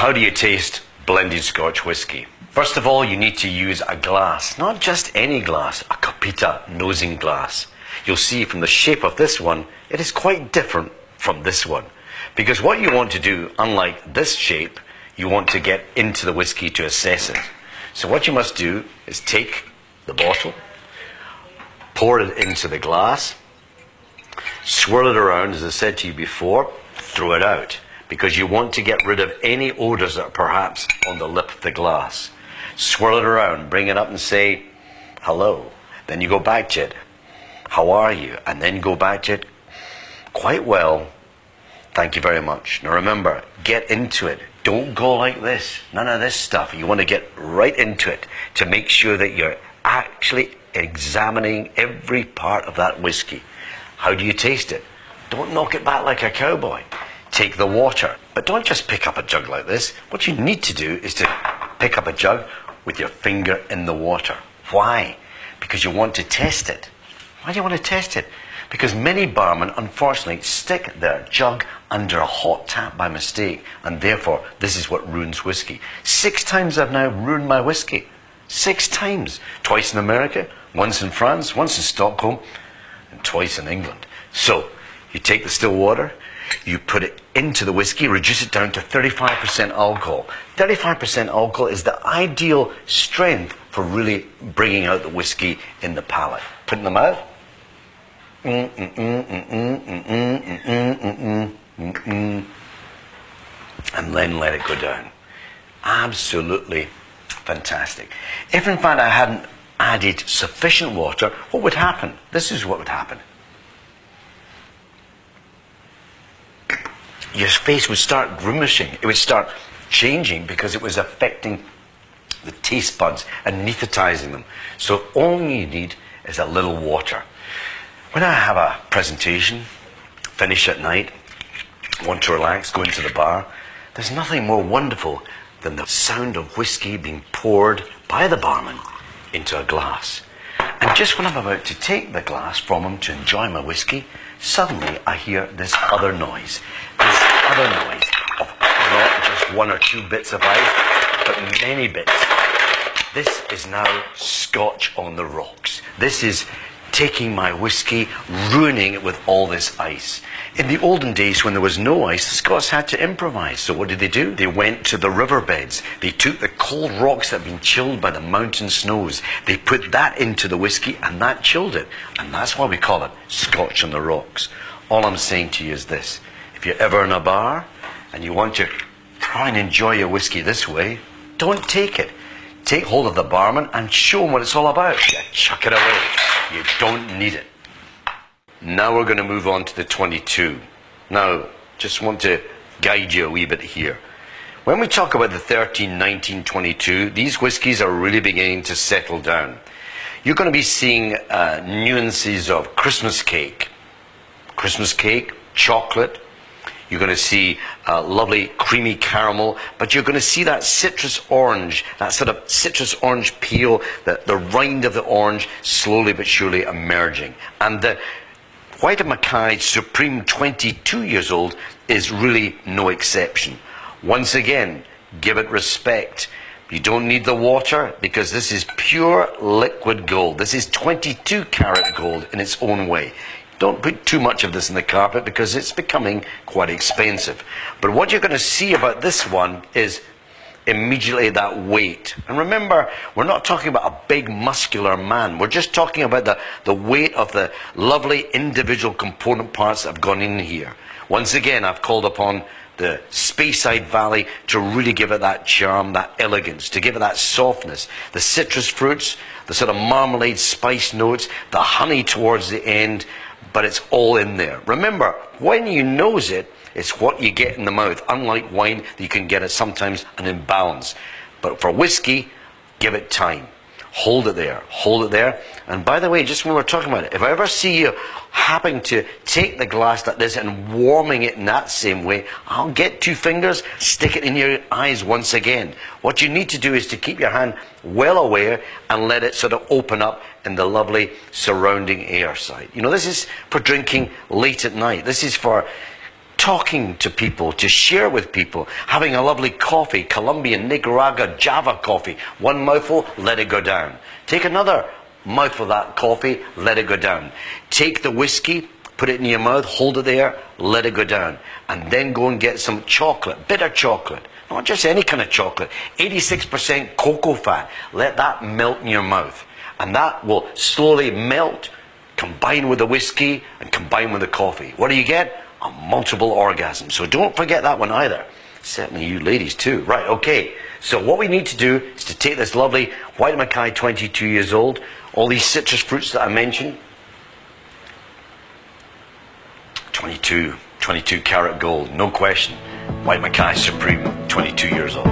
How do you taste blended Scotch whisky? First of all, you need to use a glass, not just any glass, a Copita nosing glass. You'll see from the shape of this one, it is quite different from this one. Because what you want to do, unlike this shape, you want to get into the whisky to assess it. So what you must do is take the bottle, pour it into the glass, swirl it around, as I said to you before, throw it out. Because you want to get rid of any odors that are perhaps on the lip of the glass. Swirl it around, bring it up and say, hello. Then you go back to it, how are you? And then go back to it, quite well, thank you very much. Now remember, get into it. Don't go like this, none of this stuff. You want to get right into it to make sure that you're actually examining every part of that whiskey. How do you taste it? Don't knock it back like a cowboy. Take the water, but don't just pick up a jug like this. What you need to do is to pick up a jug with your finger in the water. Why? Because you want to test it. Why do you want to test it? Because many barmen, unfortunately, stick their jug under a hot tap by mistake, and therefore, this is what ruins whiskey. 6 times I've now ruined my whiskey. 6 times. Twice in America, once in France, once in Stockholm, and twice in England. So, you take the still water, you put it into the whiskey, reduce it down to 35% alcohol. 35% alcohol is the ideal strength for really bringing out the whiskey in the palate. Put it in the mouth. And then let it go down. Absolutely fantastic. If in fact I hadn't added sufficient water, what would happen? This is what would happen. Your face would start grimacing. It would start changing because it was affecting the taste buds, anesthetizing them. So all you need is a little water. When I have a presentation, finish at night, want to relax, go into the bar, there's nothing more wonderful than the sound of whiskey being poured by the barman into a glass. And just when I'm about to take the glass from him to enjoy my whiskey, suddenly I hear this other noise. This other noise of not just 1 or 2 bits of ice, but many bits. This is now Scotch on the rocks. This is taking my whiskey, ruining it with all this ice. In the olden days when there was no ice, the Scots had to improvise. So what did they do? They went to the riverbeds. They took the cold rocks that had been chilled by the mountain snows. They put that into the whiskey and that chilled it. And that's why we call it Scotch on the rocks. All I'm saying to you is this. If you're ever in a bar and you want to try and enjoy your whiskey this way, don't take it. Take hold of the barman and show him what it's all about. Yeah, chuck it away. You don't need it. Now we're going to move on to the 22. Now, just want to guide you a wee bit here. When we talk about the 13, 19, 22, these whiskies are really beginning to settle down. You're going to be seeing nuances of Christmas cake, chocolate. You're going to see lovely creamy caramel, but you're going to see that citrus orange, that sort of citrus orange peel, the rind of the orange slowly but surely emerging. And the Whyte of Mackay Supreme 22 years old is really no exception. Once again, give it respect. You don't need the water because this is pure liquid gold. This is 22 karat gold in its own way. Don't put too much of this in the carpet because it's becoming quite expensive. But what you're going to see about this one is immediately that weight. And remember, we're not talking about a big muscular man. We're just talking about the weight of the lovely individual component parts that have gone in here. Once again, I've called upon the Speyside Valley to really give it that charm, that elegance, to give it that softness. The citrus fruits, the sort of marmalade spice notes, the honey towards the end, but it's all in there. Remember, when you nose it, it's what you get in the mouth. Unlike wine, you can get it sometimes an imbalance. But for whiskey, give it time. Hold it there. And by the way, just when we're talking about it, if I ever see you having to take the glass like this and warming it in that same way, I'll get 2 fingers, stick it in your eyes once again. What you need to do is to keep your hand well aware and let it sort of open up in the lovely surrounding air side. You know, this is for drinking late at night. This is for talking to people, to share with people, having a lovely coffee, Colombian, Nicaragua, Java coffee. One mouthful, let it go down. Take another mouthful of that coffee, let it go down. Take the whiskey, put it in your mouth, hold it there, let it go down. And then go and get some chocolate, bitter chocolate. Not just any kind of chocolate. 86% cocoa fat. Let that melt in your mouth. And that will slowly melt, combine with the whiskey, and combine with the coffee. What do you get? A multiple orgasm. So don't forget that one either. Certainly you ladies too. Right, okay. So what we need to do is to take this lovely White Mackay 22 years old, all these citrus fruits that I mentioned, 22 karat gold, no question. White Mackay Supreme, 22 years old.